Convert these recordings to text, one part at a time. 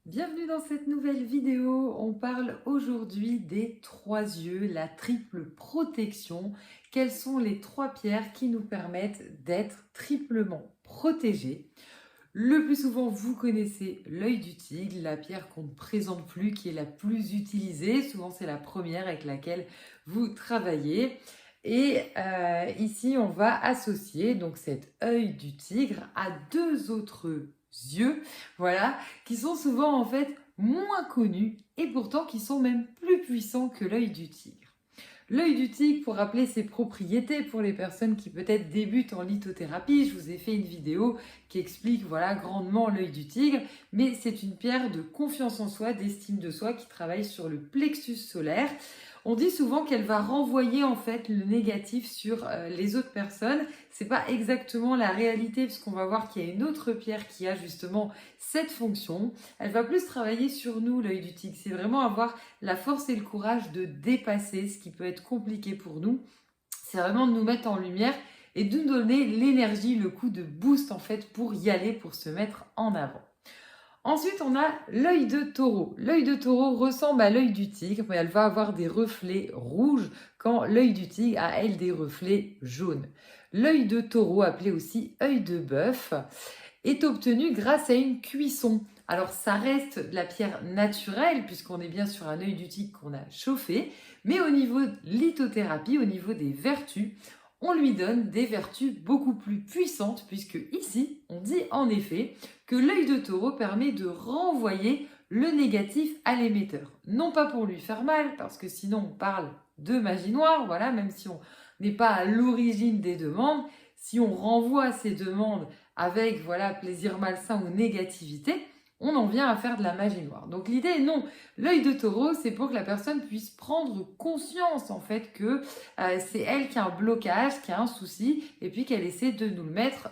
Bienvenue dans cette nouvelle vidéo. On parle aujourd'hui des trois yeux, la triple protection. Quelles sont les trois pierres qui nous permettent d'être triplement protégés? Le plus souvent, vous connaissez l'œil du tigre, la pierre qu'on ne présente plus, qui est la plus utilisée. Souvent, c'est la première avec laquelle vous travaillez. Et ici, on va associer donc cet œil du tigre à deux autres yeux, voilà, qui sont souvent en fait moins connus et pourtant qui sont même plus puissants que l'œil du tigre. L'œil du tigre, pour rappeler ses propriétés pour les personnes qui peut-être débutent en lithothérapie, je vous ai fait une vidéo qui explique voilà grandement l'œil du tigre, mais c'est une pierre de confiance en soi, d'estime de soi qui travaille sur le plexus solaire. On dit souvent qu'elle va renvoyer en fait le négatif sur les autres personnes. C'est pas exactement la réalité puisqu'on va voir qu'il y a une autre pierre qui a justement cette fonction. Elle va plus travailler sur nous, l'œil du tigre. C'est vraiment avoir la force et le courage de dépasser ce qui peut être compliqué pour nous. C'est vraiment de nous mettre en lumière et de nous donner l'énergie, le coup de boost en fait pour y aller, pour se mettre en avant. Ensuite, on a l'œil de taureau. L'œil de taureau ressemble à l'œil du tigre, mais elle va avoir des reflets rouges quand l'œil du tigre a, elle, des reflets jaunes. L'œil de taureau, appelé aussi œil de bœuf, est obtenu grâce à une cuisson. Alors, ça reste de la pierre naturelle, puisqu'on est bien sur un œil du tigre qu'on a chauffé, mais au niveau de lithothérapie, au niveau des vertus, on lui donne des vertus beaucoup plus puissantes, puisque ici, on dit en effet que l'œil de taureau permet de renvoyer le négatif à l'émetteur. Non pas pour lui faire mal, parce que sinon on parle de magie noire, voilà, même si on n'est pas à l'origine des demandes, si on renvoie ces demandes avec voilà plaisir malsain ou négativité, on en vient à faire de la magie noire. Donc l'idée, non, l'œil de taureau, c'est pour que la personne puisse prendre conscience en fait que c'est elle qui a un blocage, qui a un souci, et puis qu'elle essaie de nous le mettre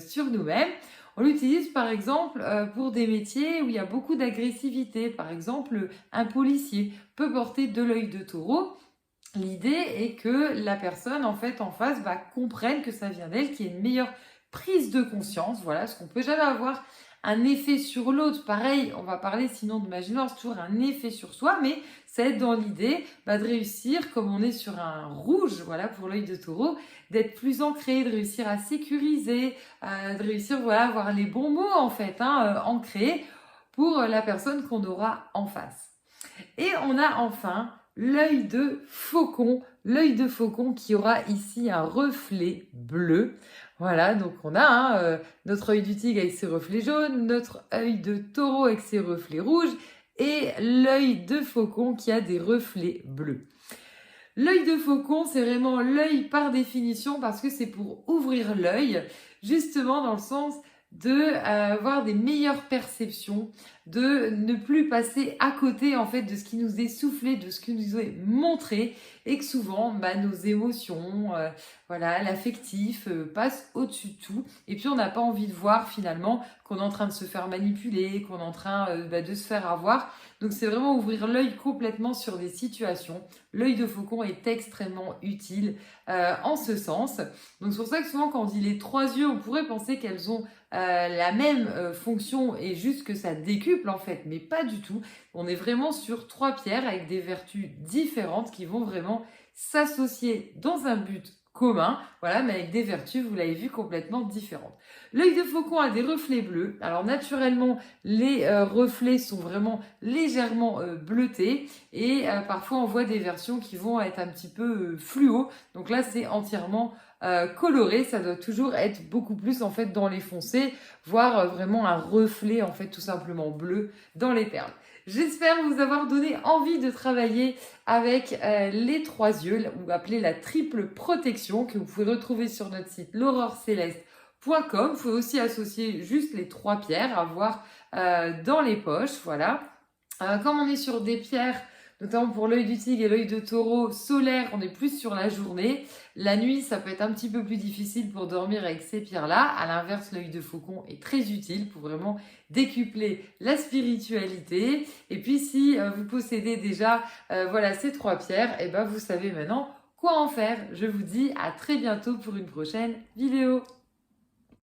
sur nous-mêmes. On l'utilise par exemple pour des métiers où il y a beaucoup d'agressivité. Par exemple, un policier peut porter de l'œil de taureau. L'idée est que la personne en fait en face comprenne que ça vient d'elle, qu'il y ait une meilleure prise de conscience. Voilà, parce qu'on peut jamais avoir un effet sur l'autre. Pareil, on va parler sinon de magie noire, c'est toujours un effet sur soi, mais ça aide dans l'idée de réussir, comme on est sur un rouge, voilà, pour l'œil de taureau, d'être plus ancré, de réussir à sécuriser, de réussir, voilà, à avoir les bons mots en fait, ancrés pour la personne qu'on aura en face. Et on a enfin l'œil de faucon qui aura ici un reflet bleu. Voilà, donc on a notre œil du tigre avec ses reflets jaunes, notre œil de taureau avec ses reflets rouges et l'œil de faucon qui a des reflets bleus. L'œil de faucon, c'est vraiment l'œil par définition parce que c'est pour ouvrir l'œil, justement dans le sens de avoir des meilleures perceptions, de ne plus passer à côté en fait de ce qui nous est soufflé, de ce qui nous est montré, et que souvent nos émotions, voilà, l'affectif passe au-dessus de tout, et puis on n'a pas envie de voir finalement qu'on est en train de se faire manipuler, qu'on est en train de se faire avoir. Donc c'est vraiment ouvrir l'œil complètement sur des situations. L'œil de faucon est extrêmement utile en ce sens. Donc c'est pour ça que souvent quand on dit les trois yeux, on pourrait penser qu'elles ont la même fonction et juste que ça décuple en fait, mais pas du tout. On est vraiment sur trois pierres avec des vertus différentes qui vont vraiment s'associer dans un but commun, voilà, mais avec des vertus, vous l'avez vu, complètement différentes. L'œil de faucon a des reflets bleus. Alors naturellement, les reflets sont vraiment légèrement bleutés et parfois on voit des versions qui vont être un petit peu fluo. Donc là, c'est entièrement coloré, ça doit toujours être beaucoup plus en fait dans les foncés, voire vraiment un reflet en fait tout simplement bleu dans les perles. J'espère vous avoir donné envie de travailler avec les trois yeux, ou appelée la triple protection, que vous pouvez retrouver sur notre site l'aurore-céleste.com. Vous pouvez aussi associer juste les trois pierres à voir dans les poches, voilà. Comme on est sur des pierres, notamment pour l'œil du tigre et l'œil de taureau solaire, on est plus sur la journée. La nuit, ça peut être un petit peu plus difficile pour dormir avec ces pierres-là. À l'inverse, l'œil de faucon est très utile pour vraiment décupler la spiritualité. Et puis, si vous possédez déjà voilà, ces trois pierres, et vous savez maintenant quoi en faire. Je vous dis à très bientôt pour une prochaine vidéo.